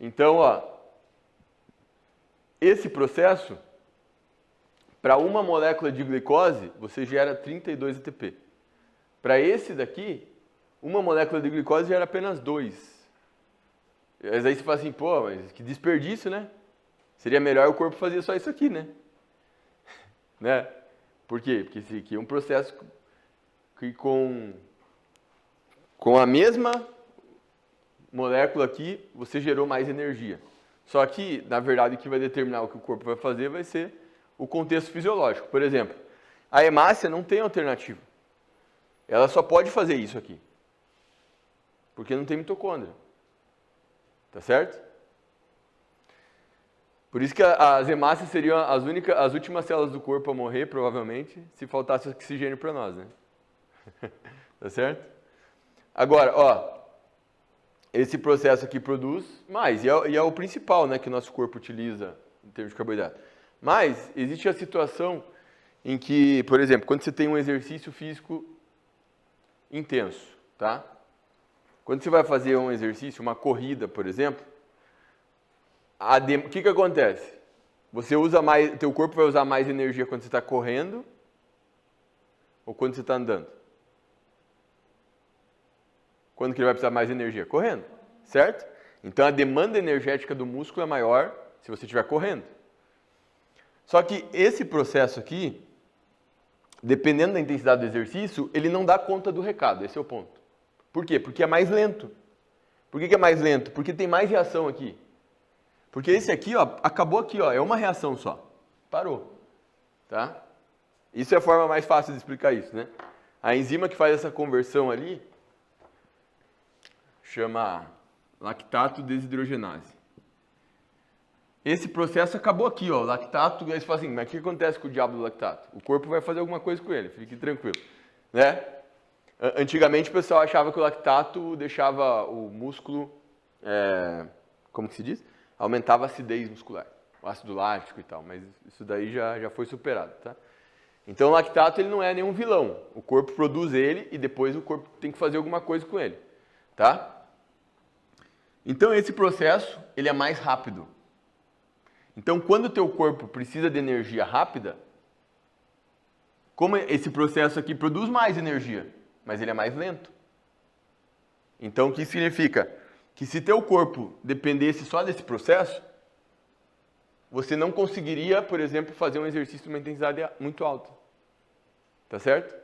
Então, ó, esse processo, para uma molécula de glicose, você gera 32 ATP. Para esse daqui, uma molécula de glicose gera apenas 2. Mas aí você fala assim, pô, mas que desperdício, né? Seria melhor o corpo fazer só isso aqui, né? Né? Por quê? Porque esse aqui é um processo que com a mesma molécula aqui, você gerou mais energia. Só que, na verdade, o que vai determinar o que o corpo vai fazer vai ser o contexto fisiológico. Por exemplo, a hemácia não tem alternativa. Ela só pode fazer isso aqui. Porque não tem mitocôndria. Tá certo? Por isso que as hemácias seriam as últimas células do corpo a morrer, provavelmente, se faltasse oxigênio para nós, né? Tá certo? Agora, ó, esse processo aqui produz mais, e é o principal, né, que o nosso corpo utiliza em termos de carboidrato. Mas existe a situação em que, por exemplo, quando você tem um exercício físico intenso, tá? Quando você vai fazer um exercício, uma corrida, por exemplo, o que acontece? Você usa mais, teu corpo vai usar mais energia quando você está correndo ou quando você está andando? Quando que ele vai precisar mais energia? Correndo, certo? Então a demanda energética do músculo é maior se você estiver correndo. Só que esse processo aqui, dependendo da intensidade do exercício, ele não dá conta do recado, esse é o ponto. Por quê? Porque é mais lento. Por que é mais lento? Porque tem mais reação aqui. Porque esse aqui, ó, acabou aqui, ó, é uma reação só. Parou. Tá? Isso é a forma mais fácil de explicar isso, né? A enzima que faz essa conversão ali chama lactato desidrogenase. Esse processo acabou aqui, ó, lactato, aí você fala assim, mas o que acontece com o diabo do lactato? O corpo vai fazer alguma coisa com ele, fique tranquilo, né? Antigamente o pessoal achava que o lactato deixava o músculo, como que se diz? Aumentava a acidez muscular, o ácido lático e tal, mas isso daí já foi superado, tá? Então o lactato ele não é nenhum vilão, o corpo produz ele e depois o corpo tem que fazer alguma coisa com ele, tá? Então esse processo ele é mais rápido. Então quando o teu corpo precisa de energia rápida, como esse processo aqui produz mais energia, mas ele é mais lento. Então o que significa? Que se teu corpo dependesse só desse processo, você não conseguiria, por exemplo, fazer um exercício de uma intensidade muito alta. Tá certo?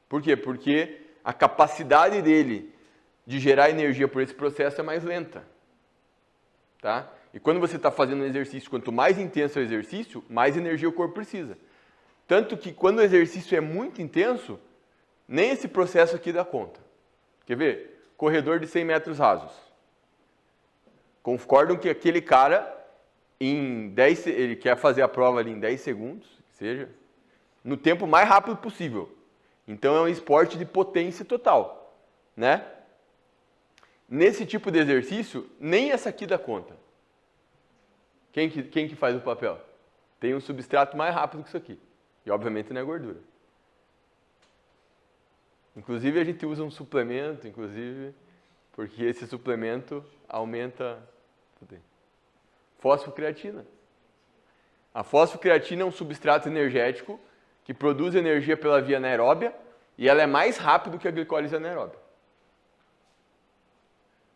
Por quê? Porque a capacidade dele de gerar energia por esse processo é mais lenta. Tá? E quando você está fazendo um exercício, quanto mais intenso é o exercício, mais energia o corpo precisa. Tanto que quando o exercício é muito intenso, nem esse processo aqui dá conta. Quer ver? Corredor de 100 metros rasos. Concordam que aquele cara, ele quer fazer a prova ali em 10 segundos, que seja, no tempo mais rápido possível. Então é um esporte de potência total, né? Nesse tipo de exercício, nem essa aqui dá conta. Quem que faz o papel? Tem um substrato mais rápido que isso aqui. E obviamente não é gordura. Inclusive a gente usa um suplemento, porque esse suplemento aumenta fosfocreatina. A fosfocreatina é um substrato energético que produz energia pela via anaeróbia e ela é mais rápido que a glicólise anaeróbia.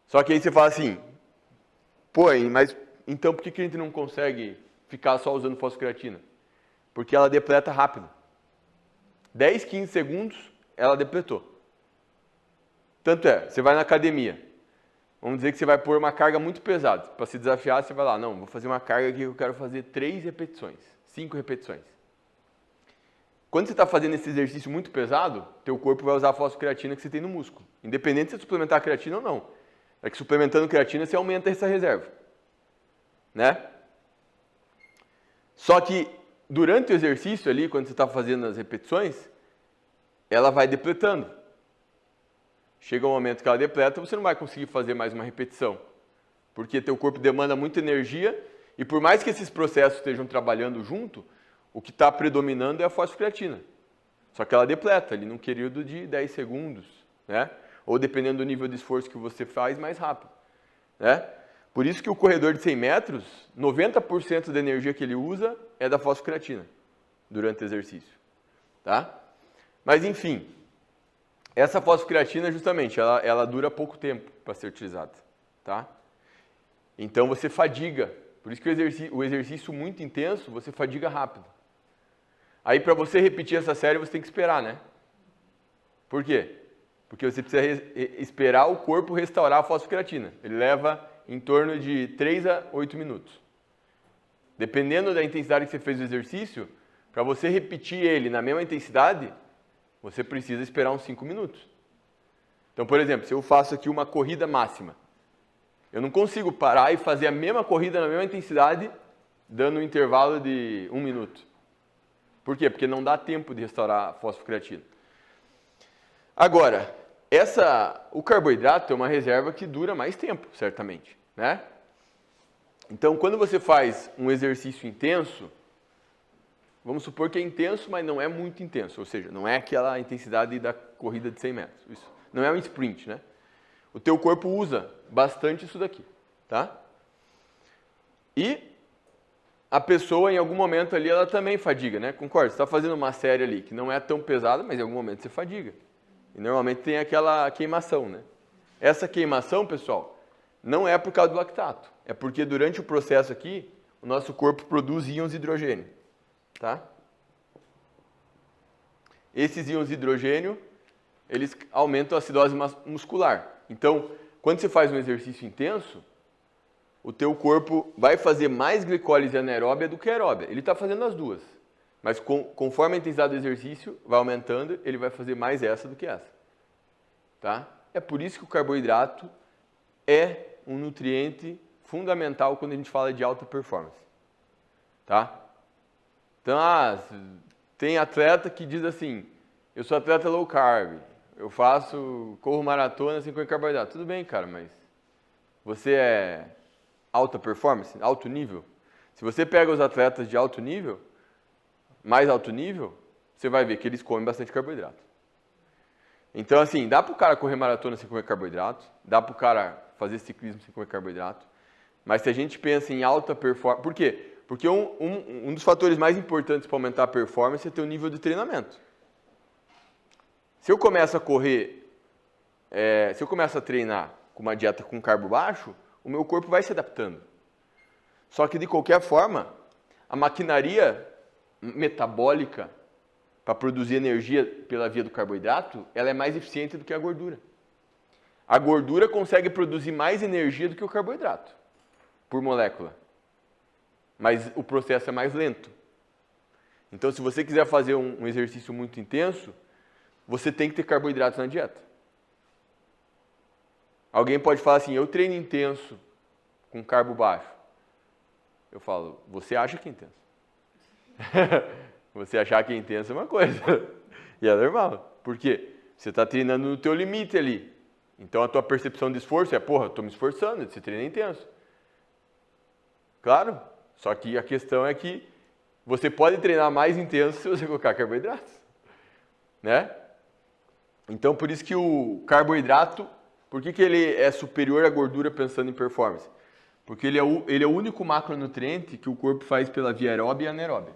Só que aí você fala assim, pô, mas então por que a gente não consegue ficar só usando fosfocreatina? Porque ela depleta rápido. 10, 15 segundos, ela depletou. Tanto é, você vai na academia, vamos dizer que você vai pôr uma carga muito pesada. Para se desafiar, você vai lá, não, vou fazer uma carga que eu quero fazer 3 repetições, 5 repetições. Quando você está fazendo esse exercício muito pesado, teu corpo vai usar a fosfocreatina que você tem no músculo. Independente de você suplementar a creatina ou não. É que suplementando creatina você aumenta essa reserva. Né? Só que durante o exercício ali, quando você está fazendo as repetições, ela vai depletando. Chega um momento que ela depleta, você não vai conseguir fazer mais uma repetição. Porque teu corpo demanda muita energia e por mais que esses processos estejam trabalhando junto, o que está predominando é a fosfocreatina. Só que ela depleta ali num período de 10 segundos, né? Ou dependendo do nível de esforço que você faz, mais rápido, né? Por isso que o corredor de 100 metros, 90% da energia que ele usa é da fosfocreatina durante o exercício. Tá? Mas, enfim, essa fosfocreatina, justamente, ela dura pouco tempo para ser utilizada. Tá? Então, você fadiga. Por isso que o exercício muito intenso, você fadiga rápido. Aí, para você repetir essa série, você tem que esperar, né? Por quê? Porque você precisa esperar o corpo restaurar a fosfocreatina. Ele leva em torno de 3 a 8 minutos. Dependendo da intensidade que você fez o exercício, para você repetir ele na mesma intensidade, você precisa esperar uns 5 minutos. Então, por exemplo, se eu faço aqui uma corrida máxima, eu não consigo parar e fazer a mesma corrida na mesma intensidade, dando um intervalo de 1 minuto. Por quê? Porque não dá tempo de restaurar a fosfocreatina. Agora, o carboidrato é uma reserva que dura mais tempo, certamente, né? Então, quando você faz um exercício intenso, vamos supor que é intenso, mas não é muito intenso, ou seja, não é aquela intensidade da corrida de 100 metros. Isso não é um sprint, né? O teu corpo usa bastante isso daqui, tá? E a pessoa, em algum momento ali, ela também fadiga, né? Concorda? Você está fazendo uma série ali que não é tão pesada, mas em algum momento você fadiga. E normalmente tem aquela queimação, né? Essa queimação, pessoal, não é por causa do lactato. É porque durante o processo aqui, o nosso corpo produz íons de hidrogênio, tá? Esses íons de hidrogênio, eles aumentam a acidose muscular. Então, quando você faz um exercício intenso, o teu corpo vai fazer mais glicólise anaeróbia do que aeróbia. Ele está fazendo as duas. Mas conforme a intensidade do exercício vai aumentando, ele vai fazer mais essa do que essa. Tá? É por isso que o carboidrato é um nutriente fundamental quando a gente fala de alta performance. Tá? Então, tem atleta que diz assim, eu sou atleta low carb, eu corro maratona sem comer carboidrato. Tudo bem, cara, mas você é alta performance, alto nível? Se você pega os atletas de alto nível, mais alto nível, você vai ver que eles comem bastante carboidrato. Então, assim, dá para o cara correr maratona sem comer carboidrato, dá para o cara fazer ciclismo sem comer carboidrato, mas se a gente pensa em alta performance... Por quê? Porque um dos fatores mais importantes para aumentar a performance é ter o nível de treinamento. Se eu começo a correr, se eu começo a treinar com uma dieta com carbo baixo, o meu corpo vai se adaptando. Só que, de qualquer forma, a maquinaria metabólica para produzir energia pela via do carboidrato, ela é mais eficiente do que a gordura. A gordura consegue produzir mais energia do que o carboidrato, por molécula. Mas o processo é mais lento. Então, se você quiser fazer um exercício muito intenso, você tem que ter carboidratos na dieta. Alguém pode falar assim, eu treino intenso com carbo baixo. Eu falo, você acha que é intenso? Você achar que é intenso é uma coisa. E é normal. Por quê? Você está treinando no teu limite ali. Então a tua percepção de esforço é, porra, eu estou me esforçando, esse treino é intenso. Claro, só que a questão é que você pode treinar mais intenso se você colocar carboidratos. Né? Então por isso que o carboidrato, por que ele é superior à gordura pensando em performance? Porque ele é o único macronutriente que o corpo faz pela via aeróbia e anaeróbia.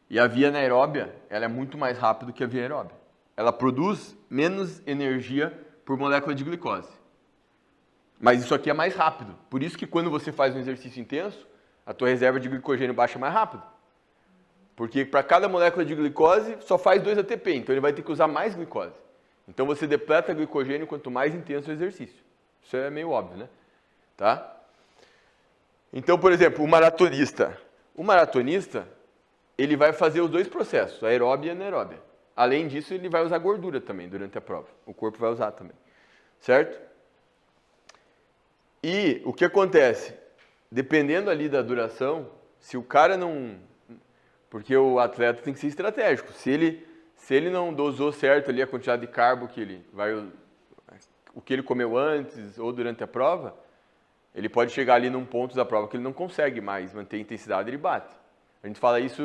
E a via anaeróbia, ela é muito mais rápida que a via aeróbia. Ela produz menos energia por molécula de glicose. Mas isso aqui é mais rápido. Por isso que quando você faz um exercício intenso, a tua reserva de glicogênio baixa mais rápido. Porque para cada molécula de glicose só faz 2 ATP, então ele vai ter que usar mais glicose. Então você depleta glicogênio quanto mais intenso o exercício. Isso é meio óbvio, né? Tá? Então, por exemplo, o maratonista, ele vai fazer os dois processos, aeróbia e anaeróbia. Além disso, ele vai usar gordura também durante a prova. O corpo vai usar também. Certo? E o que acontece? Dependendo ali da duração, se o cara não... Porque o atleta tem que ser estratégico. Se ele não dosou certo ali a quantidade de carbo que ele vai... O que ele comeu antes ou durante a prova, ele pode chegar ali num ponto da prova que ele não consegue mais manter a intensidade e ele bate. A gente fala isso,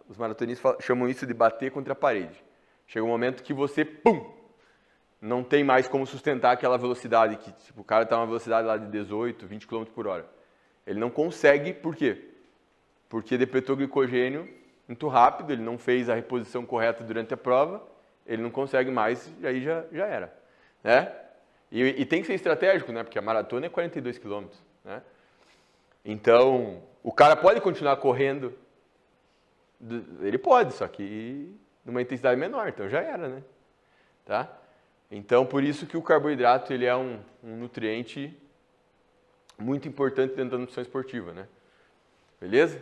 os maratonistas chamam isso de bater contra a parede. Chega um momento que você, pum, não tem mais como sustentar aquela velocidade que tipo, o cara está numa velocidade lá de 18, 20 km por hora. Ele não consegue, por quê? Porque depletou glicogênio muito rápido, ele não fez a reposição correta durante a prova, ele não consegue mais e aí já era. Né? E tem que ser estratégico, né? Porque a maratona é 42 km. Né? Então, o cara pode continuar correndo, ele pode, só que numa intensidade menor, então já era, né? Tá? Então, por isso que o carboidrato ele é um nutriente muito importante dentro da nutrição esportiva, né? Beleza?